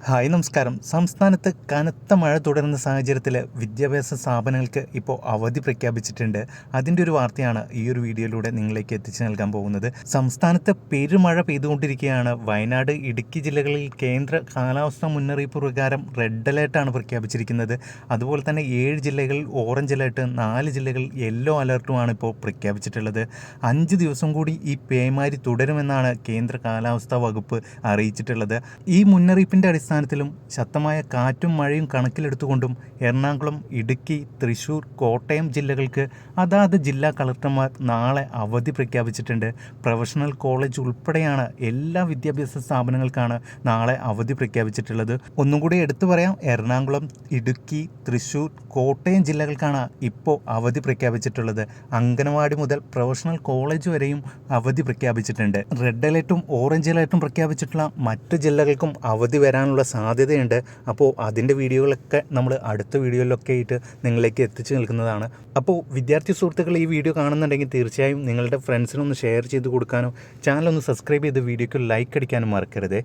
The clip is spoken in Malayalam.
ഹായ് നമസ്കാരം. സംസ്ഥാനത്ത് കനത്ത മഴ തുടരുന്ന സാഹചര്യത്തിൽ വിദ്യാഭ്യാസ സ്ഥാപനങ്ങൾക്ക് ഇപ്പോൾ അവധി പ്രഖ്യാപിച്ചിട്ടുണ്ട്. അതിൻ്റെ ഒരു വാർത്തയാണ് ഈ ഒരു വീഡിയോയിലൂടെ നിങ്ങളിലേക്ക് എത്തിച്ചു നൽകാൻ പോകുന്നത്. സംസ്ഥാനത്ത് പെരുമഴ പെയ്തുകൊണ്ടിരിക്കുകയാണ്. വയനാട്, ഇടുക്കി ജില്ലകളിൽ കേന്ദ്ര കാലാവസ്ഥാ മുന്നറിയിപ്പ് പ്രകാരം റെഡ് അലേർട്ടാണ് പ്രഖ്യാപിച്ചിരിക്കുന്നത്. അതുപോലെ തന്നെ 7 ജില്ലകളിൽ ഓറഞ്ച് അലേർട്ട്, 4 ജില്ലകളിൽ യെല്ലോ അലേർട്ടുമാണ് ഇപ്പോൾ പ്രഖ്യാപിച്ചിട്ടുള്ളത്. 5 ദിവസം കൂടി ഈ പേമാരി തുടരുമെന്നാണ് കേന്ദ്ര കാലാവസ്ഥാ വകുപ്പ് അറിയിച്ചിട്ടുള്ളത്. ഈ മുന്നറിയിപ്പിൻ്റെ അടിസ്ഥാനത്തിലും ശക്തമായ കാറ്റും മഴയും കണക്കിലെടുത്തുകൊണ്ടും എറണാകുളം, ഇടുക്കി, തൃശൂർ, കോട്ടയം ജില്ലകൾക്ക് അതാത് ജില്ലാ കളക്ടർമാർ നാളെ അവധി പ്രഖ്യാപിച്ചിട്ടുണ്ട്. പ്രൊഫഷണൽ കോളേജ് ഉൾപ്പെടെയാണ് എല്ലാ വിദ്യാഭ്യാസ സ്ഥാപനങ്ങൾക്കാണ് നാളെ അവധി പ്രഖ്യാപിച്ചിട്ടുള്ളത്. ഒന്നും കൂടി എടുത്തു പറയാം, എറണാകുളം, ഇടുക്കി, തൃശൂർ, കോട്ടയം ജില്ലകൾക്കാണ് ഇപ്പോൾ അവധി പ്രഖ്യാപിച്ചിട്ടുള്ളത്. അംഗനവാടി മുതൽ പ്രൊഫഷണൽ കോളേജ് വരെയും അവധി പ്രഖ്യാപിച്ചിട്ടുണ്ട്. റെഡ് അലേർട്ടും ഓറഞ്ച് അലേർട്ടും പ്രഖ്യാപിച്ചിട്ടുള്ള മറ്റു ജില്ലകൾക്കും അവധി വരാനുള്ള സാധ്യതയുണ്ട്. അപ്പോൾ അതിൻ്റെ വീഡിയോകളൊക്കെ നമ്മൾ അടുത്ത വീഡിയോയിലൊക്കെ ആയിട്ട് നിങ്ങളിലേക്ക് എത്തിച്ചു നിൽക്കുന്നതാണ്. അപ്പോൾ വിദ്യാർത്ഥി സുഹൃത്തുക്കൾ ഈ വീഡിയോ കാണുന്നുണ്ടെങ്കിൽ തീർച്ചയായും നിങ്ങളുടെ ഫ്രണ്ട്സിനൊന്ന് ഷെയർ ചെയ്ത് കൊടുക്കാനും ചാനൽ ഒന്ന് സബ്സ്ക്രൈബ് ചെയ്ത് വീഡിയോയ്ക്ക് ലൈക്ക് അടിക്കാനും മറക്കരുത്.